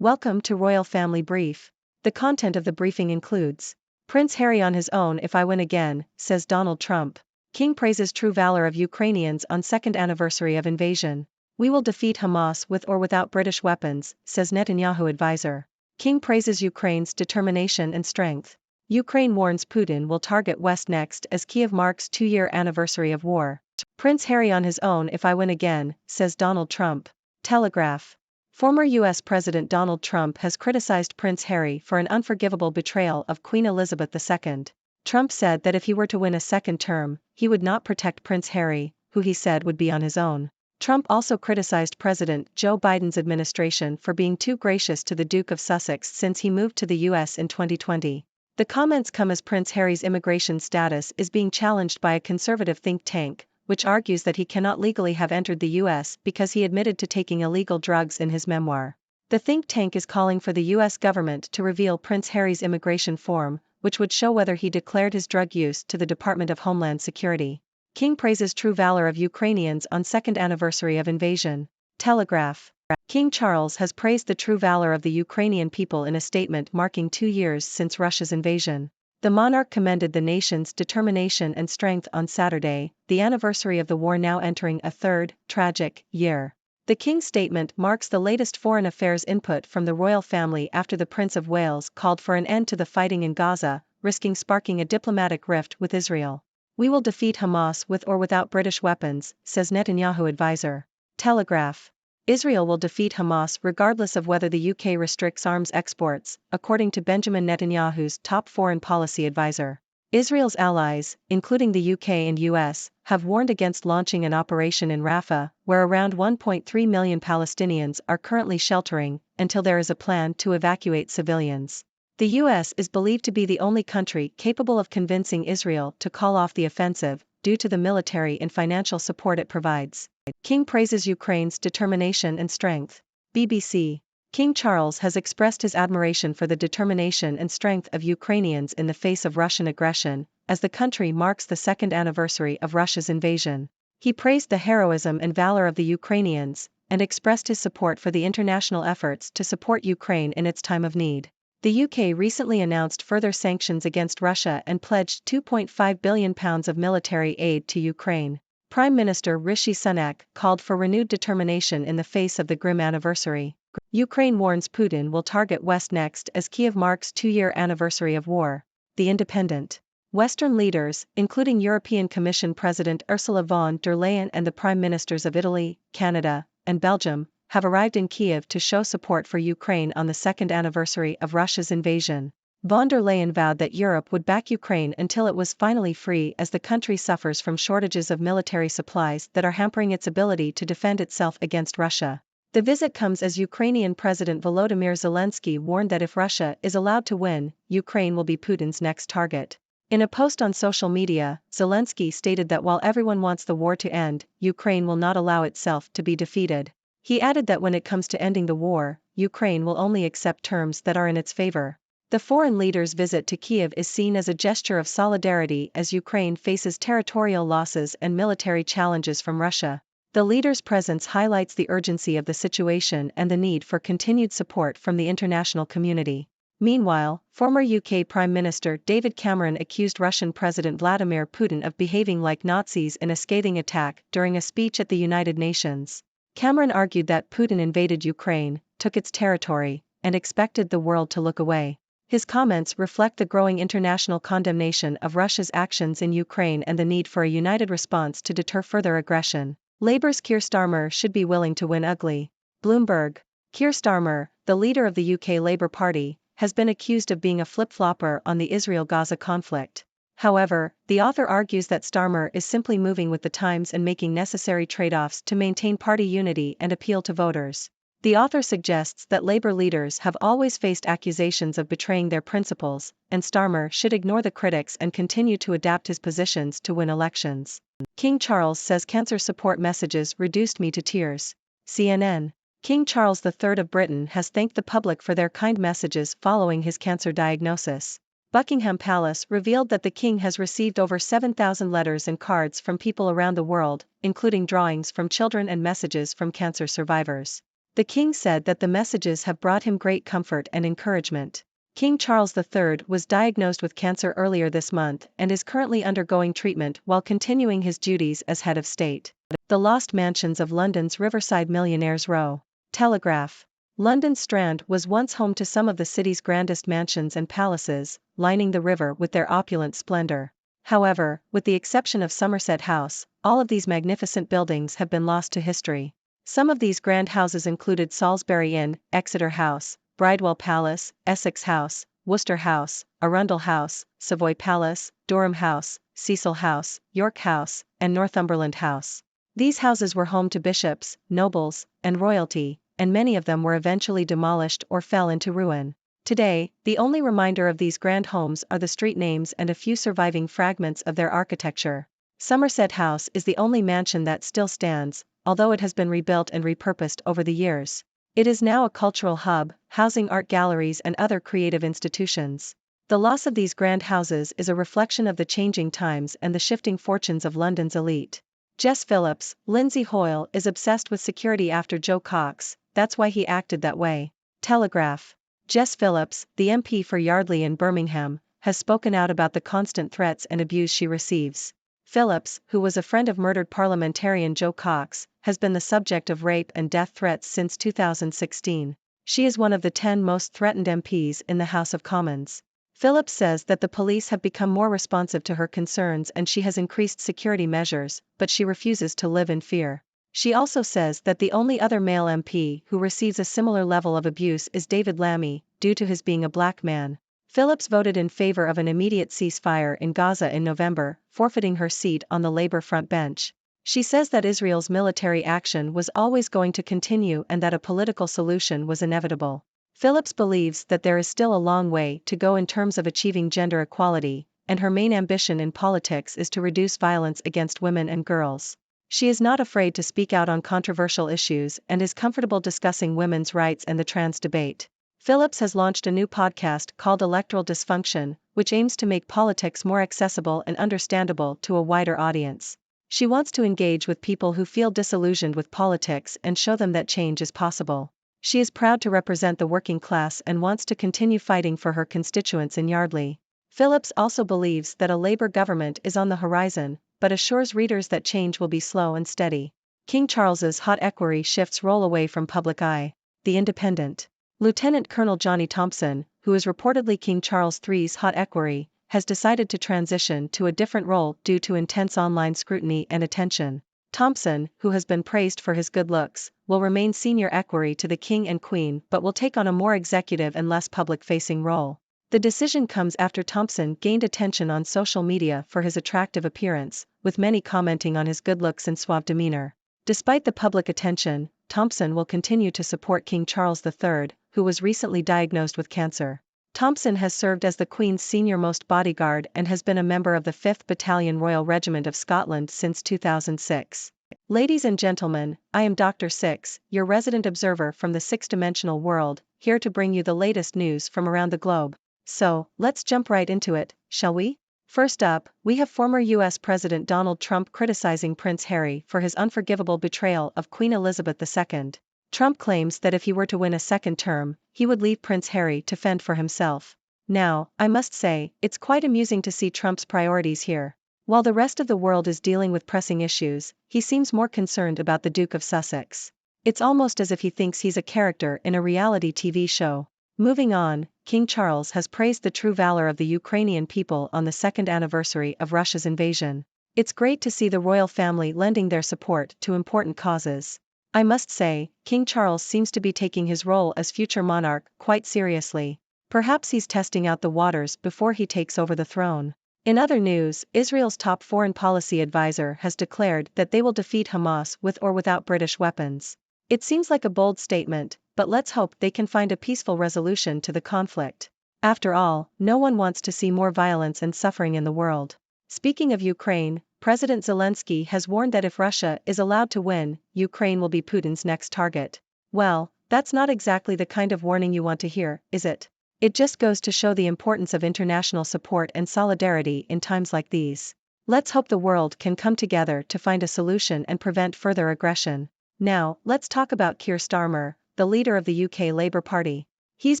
Welcome to Royal Family Brief. The content of the briefing includes: Prince Harry on his own if I win again, says Donald Trump. King praises true valor of Ukrainians on second anniversary of invasion. We will defeat Hamas with or without British weapons, says Netanyahu advisor. King praises Ukraine's determination and strength. Ukraine warns Putin will target West next as Kyiv marks two-year anniversary of war. Prince Harry on his own if I win again, says Donald Trump. Telegraph. Former U.S. President Donald Trump has criticized Prince Harry for an unforgivable betrayal of Queen Elizabeth II. Trump said that if he were to win a second term, he would not protect Prince Harry, who he said would be on his own. Trump also criticized President Joe Biden's administration for being too gracious to the Duke of Sussex since he moved to the U.S. in 2020. The comments come as Prince Harry's immigration status is being challenged by a conservative think tank, which argues that he cannot legally have entered the U.S. because he admitted to taking illegal drugs in his memoir. The think tank is calling for the U.S. government to reveal Prince Harry's immigration form, which would show whether he declared his drug use to the Department of Homeland Security. King praises true valor of Ukrainians on second anniversary of invasion. Telegraph. King Charles has praised the true valor of the Ukrainian people in a statement marking 2 years since Russia's invasion. The monarch commended the nation's determination and strength on Saturday, the anniversary of the war now entering a third, tragic, year. The King's statement marks the latest foreign affairs input from the royal family after the Prince of Wales called for an end to the fighting in Gaza, risking sparking a diplomatic rift with Israel. We will defeat Hamas with or without British weapons, says Netanyahu advisor. Telegraph. Israel will defeat Hamas regardless of whether the UK restricts arms exports, according to Benjamin Netanyahu's top foreign policy advisor. Israel's allies, including the UK and US, have warned against launching an operation in Rafah, where around 1.3 million Palestinians are currently sheltering, until there is a plan to evacuate civilians. The US is believed to be the only country capable of convincing Israel to call off the offensive, due to the military and financial support it provides. King praises Ukraine's determination and strength. BBC. King Charles has expressed his admiration for the determination and strength of Ukrainians in the face of Russian aggression, as the country marks the second anniversary of Russia's invasion. He praised the heroism and valor of the Ukrainians, and expressed his support for the international efforts to support Ukraine in its time of need. The UK recently announced further sanctions against Russia and pledged £2.5 billion of military aid to Ukraine. Prime Minister Rishi Sunak called for renewed determination in the face of the grim anniversary. Ukraine warns Putin will target West next as Kyiv marks two-year anniversary of war. The Independent. Western leaders, including European Commission President Ursula von der Leyen and the Prime Ministers of Italy, Canada, and Belgium, have arrived in Kyiv to show support for Ukraine on the second anniversary of Russia's invasion. Von der Leyen vowed that Europe would back Ukraine until it was finally free as the country suffers from shortages of military supplies that are hampering its ability to defend itself against Russia. The visit comes as Ukrainian President Volodymyr Zelensky warned that if Russia is allowed to win, Ukraine will be Putin's next target. In a post on social media, Zelensky stated that while everyone wants the war to end, Ukraine will not allow itself to be defeated. He added that when it comes to ending the war, Ukraine will only accept terms that are in its favor. The foreign leader's visit to Kyiv is seen as a gesture of solidarity as Ukraine faces territorial losses and military challenges from Russia. The leader's presence highlights the urgency of the situation and the need for continued support from the international community. Meanwhile, former UK Prime Minister David Cameron accused Russian President Vladimir Putin of behaving like Nazis in a scathing attack during a speech at the United Nations. Cameron argued that Putin invaded Ukraine, took its territory, and expected the world to look away. His comments reflect the growing international condemnation of Russia's actions in Ukraine and the need for a united response to deter further aggression. Labour's Keir Starmer should be willing to win ugly. Bloomberg. Keir Starmer, the leader of the UK Labour Party, has been accused of being a flip-flopper on the Israel-Gaza conflict. However, the author argues that Starmer is simply moving with the times and making necessary trade-offs to maintain party unity and appeal to voters. The author suggests that Labour leaders have always faced accusations of betraying their principles, and Starmer should ignore the critics and continue to adapt his positions to win elections. King Charles says cancer support messages reduced me to tears. CNN. King Charles III of Britain has thanked the public for their kind messages following his cancer diagnosis. Buckingham Palace revealed that the king has received over 7,000 letters and cards from people around the world, including drawings from children and messages from cancer survivors. The king said that the messages have brought him great comfort and encouragement. King Charles III was diagnosed with cancer earlier this month and is currently undergoing treatment while continuing his duties as head of state. The lost mansions of London's Riverside Millionaires Row. Telegraph. London's Strand was once home to some of the city's grandest mansions and palaces, lining the river with their opulent splendor. However, with the exception of Somerset House, all of these magnificent buildings have been lost to history. Some of these grand houses included Salisbury Inn, Exeter House, Bridewell Palace, Essex House, Worcester House, Arundel House, Savoy Palace, Durham House, Cecil House, York House, and Northumberland House. These houses were home to bishops, nobles, and royalty, and many of them were eventually demolished or fell into ruin. Today, the only reminder of these grand homes are the street names and a few surviving fragments of their architecture. Somerset House is the only mansion that still stands, although it has been rebuilt and repurposed over the years. It is now a cultural hub, housing art galleries and other creative institutions. The loss of these grand houses is a reflection of the changing times and the shifting fortunes of London's elite. Jess Phillips, Lindsay Hoyle is obsessed with security after Joe Cox, that's why he acted that way. Telegraph. Jess Phillips, the MP for Yardley in Birmingham, has spoken out about the constant threats and abuse she receives. Phillips, who was a friend of murdered parliamentarian Joe Cox, has been the subject of rape and death threats since 2016. She is one of the 10 most threatened MPs in the House of Commons. Phillips says that the police have become more responsive to her concerns and she has increased security measures, but she refuses to live in fear. She also says that the only other male MP who receives a similar level of abuse is David Lammy, due to his being a black man. Phillips voted in favor of an immediate ceasefire in Gaza in November, forfeiting her seat on the Labour front bench. She says that Israel's military action was always going to continue and that a political solution was inevitable. Phillips believes that there is still a long way to go in terms of achieving gender equality, and her main ambition in politics is to reduce violence against women and girls. She is not afraid to speak out on controversial issues and is comfortable discussing women's rights and the trans debate. Phillips has launched a new podcast called Electoral Dysfunction, which aims to make politics more accessible and understandable to a wider audience. She wants to engage with people who feel disillusioned with politics and show them that change is possible. She is proud to represent the working class and wants to continue fighting for her constituents in Yardley. Phillips also believes that a Labour government is on the horizon, but assures readers that change will be slow and steady. King Charles's hot equerry shifts role away from public eye. The Independent. Lieutenant Colonel Johnny Thompson, who is reportedly King Charles III's hot equerry, has decided to transition to a different role due to intense online scrutiny and attention. Thompson, who has been praised for his good looks, will remain senior equerry to the King and Queen but will take on a more executive and less public-facing role. The decision comes after Thompson gained attention on social media for his attractive appearance, with many commenting on his good looks and suave demeanor. Despite the public attention, Thompson will continue to support King Charles III, who was recently diagnosed with cancer. Thompson has served as the Queen's senior-most bodyguard and has been a member of the 5th Battalion Royal Regiment of Scotland since 2006. Ladies and gentlemen, I am Dr. Six, your resident observer from the six-dimensional world, here to bring you the latest news from around the globe. So, let's jump right into it, shall we? First up, we have former U.S. President Donald Trump criticizing Prince Harry for his unforgivable betrayal of Queen Elizabeth II. Trump claims that if he were to win a second term, he would leave Prince Harry to fend for himself. Now, I must say, it's quite amusing to see Trump's priorities here. While the rest of the world is dealing with pressing issues, he seems more concerned about the Duke of Sussex. It's almost as if he thinks he's a character in a reality TV show. Moving on, King Charles has praised the true valor of the Ukrainian people on the second anniversary of Russia's invasion. It's great to see the royal family lending their support to important causes. I must say, King Charles seems to be taking his role as future monarch quite seriously. Perhaps he's testing out the waters before he takes over the throne. In other news, Israel's top foreign policy advisor has declared that they will defeat Hamas with or without British weapons. It seems like a bold statement, but let's hope they can find a peaceful resolution to the conflict. After all, no one wants to see more violence and suffering in the world. Speaking of Ukraine, President Zelensky has warned that if Russia is allowed to win, Ukraine will be Putin's next target. Well, that's not exactly the kind of warning you want to hear, is it? It just goes to show the importance of international support and solidarity in times like these. Let's hope the world can come together to find a solution and prevent further aggression. Now, let's talk about Keir Starmer, the leader of the UK Labour Party. He's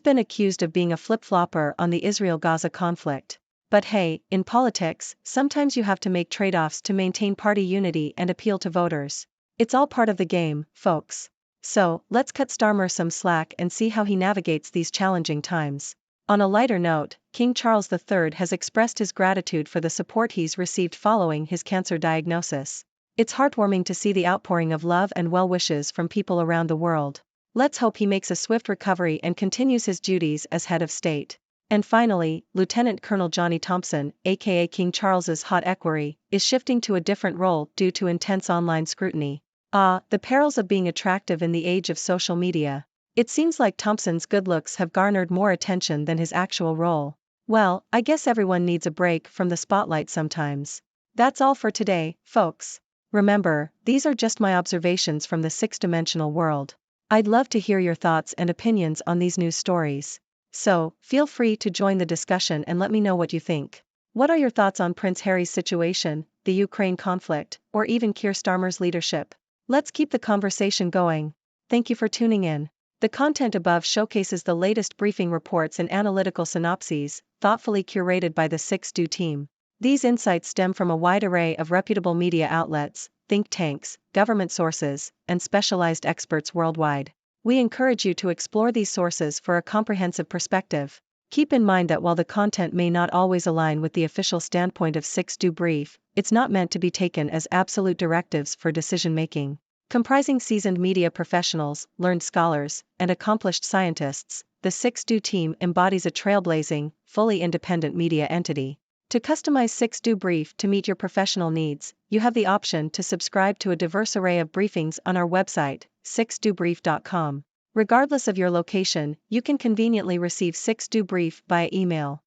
been accused of being a flip-flopper on the Israel-Gaza conflict. But hey, in politics, sometimes you have to make trade-offs to maintain party unity and appeal to voters. It's all part of the game, folks. So, let's cut Starmer some slack and see how he navigates these challenging times. On a lighter note, King Charles III has expressed his gratitude for the support he's received following his cancer diagnosis. It's heartwarming to see the outpouring of love and well wishes from people around the world. Let's hope he makes a swift recovery and continues his duties as head of state. And finally, Lieutenant Colonel Johnny Thompson, aka King Charles's hot equerry, is shifting to a different role due to intense online scrutiny. The perils of being attractive in the age of social media. It seems like Thompson's good looks have garnered more attention than his actual role. Well, I guess everyone needs a break from the spotlight sometimes. That's all for today, folks. Remember, these are just my observations from the six-dimensional world. I'd love to hear your thoughts and opinions on these news stories. So, feel free to join the discussion and let me know what you think. What are your thoughts on Prince Harry's situation, the Ukraine conflict, or even Keir Starmer's leadership? Let's keep the conversation going. Thank you for tuning in. The content above showcases the latest briefing reports and analytical synopses, thoughtfully curated by the 6Do team. These insights stem from a wide array of reputable media outlets, think tanks, government sources, and specialized experts worldwide. We encourage you to explore these sources for a comprehensive perspective. Keep in mind that while the content may not always align with the official standpoint of 6Do Brief, it's not meant to be taken as absolute directives for decision-making. Comprising seasoned media professionals, learned scholars, and accomplished scientists, the 6Do team embodies a trailblazing, fully independent media entity. To customize 6Do Brief to meet your professional needs, you have the option to subscribe to a diverse array of briefings on our website, 6dobrief.com. Regardless of your location, you can conveniently receive 6Do Brief via email.